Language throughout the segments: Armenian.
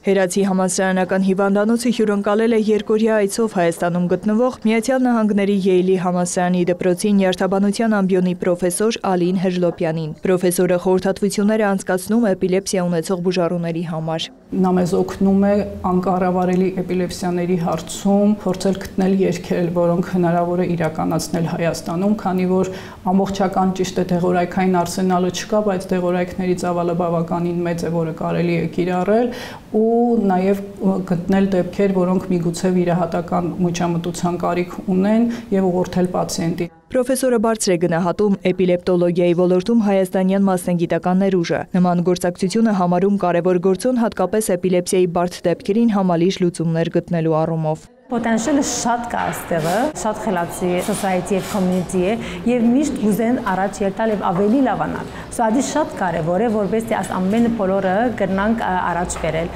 Հերացի համալսարանական հիվանդանոցը հյուրընկալել է երկօրյա այցով Հայաստանում գտնվող Միացյալ Նահանգների Յեյլի համալսարանի դպրոցի նյարդաբանության ամբիոնի պրոֆեսոր Ալին Հեժլոպյանին։ Պրոֆեսորը խորհրդատվություններ է անցկացնում էպիլեպսիա ունեցող բուժառուների համար։ Նա մեզ օգնում է անկառավարելի էպիլեպսիաների հարցում փորձել գտնել երգեր, որոնք հնարավոր է իրականացնել Հայաստանում, քանի որ ամբողջական ճիշտ է դեղորայքային արսենալը չկա, բայց դեղորայքների ծավալը բավականին մեծ է, որը կարելի է կիրառել ու նաև գտնել դեպքեր, որոնք միգուցե վիրահատական միջամտության կարիք ունեն եւ ուղղորդել պացիենտին։ Պրոֆեսորը բարձր է գնահատում էպիլեպտոլոգիայի ոլորտում հայաստանյան մասնագիտական ներուժը։ Նման գործակցությունը համարում կարևոր գործոն հատկապես էպիլեպսիայի բարդ դեպքերին համալիր լուծումներ գտնելու առումով։ Պոտենցիալը շատ կա այստեղը, շատ խելացի society եւ community է եւ միշտ գուզեն առաջ ելտալ եւ ավելի լավանալ։ Սա շատ կարեւոր է, որովհետեւ այս ամենը բոլորը կրնանք առաջ բերել։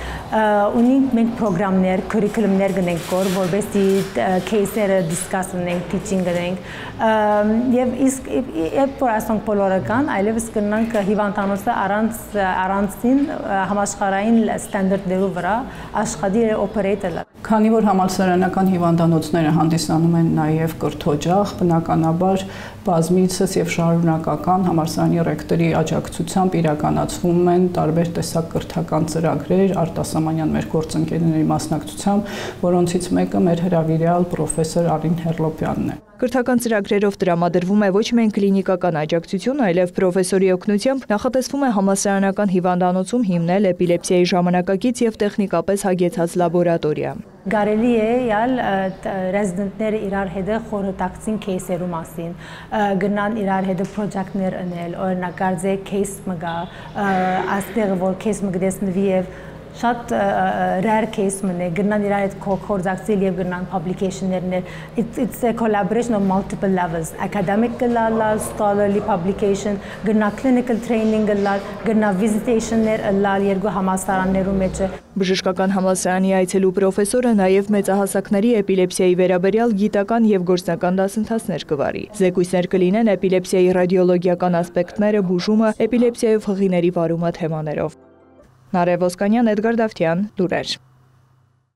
Ունենք մենք ծրագրեր, curriculum-ներ գնենք կոր, որովհետեւ case-երը discuss ունենք, teaching ունենք եւ իսկ որ ասենք բոլորը կան, այլևս կրնանք հիվանդանոցը առանցին համաշխարհային ստանդարտներով վրա աշխատի օպերեյտել։ Քանի որ համալսարանական հիվանդանոցները հանդիսանում են նաև կրթօջախ, բնականաբար բազմիցս եւ շարունակական համալսարանի ռեկտորի աջակցությամբ իրականացվում են տարբեր տեսակ կրթական ծրագրեր արտասահմանյան մեր գործընկերների մասնակցությամբ, որոնցից մեկը մեր հրավիրյալ պրոֆեսոր Ալին Հեժլոպյանն է։ Կրթական ծրագրերով տրամադրվում է ոչ միայն կլինիկական աջակցություն, այլև պրոֆեսորի օգնությամբ նախատեսվում է համալսարանական հիվանդանոցում հիմնել էպիլեպսիայի ժամանակակից եւ տեխնիկապես հագեցած լաբորատորիա։ Կարելի է յալ ռեզիդենտները իրար հետ խորհրդակցին кейսերու մասին, գնան իրար հետ պրոջեկտներ անել, օրինակ կարծե кейս մգա, այստեղ որ кейս մգդեսնվի եւ շատ rare case մնե գնան իրար հետ կորզակցել եւ գնան publication-ներներ it's a collaboration of multiple levels academic լալ scholarly publication գնա clinical training լալ գնա visitation-ներ լալ երկու համալսարաններում մեջ Բժշկական համալսարանի այցելու պրոֆեսորը նաև մեծահասակների էպիլեպսիայի վերաբերյալ գիտական եւ գործնական դասընթացներ կվարի։ Զեկույցներ կլինեն էպիլեպսիայի ռադիոլոգիական ասպեկտները, բուժումը, էպիլեպսիայով հղիների վարումը թեմաներով։ Նարեկ Ոսկանյան, Էդգար Դավթյան, լուրեր։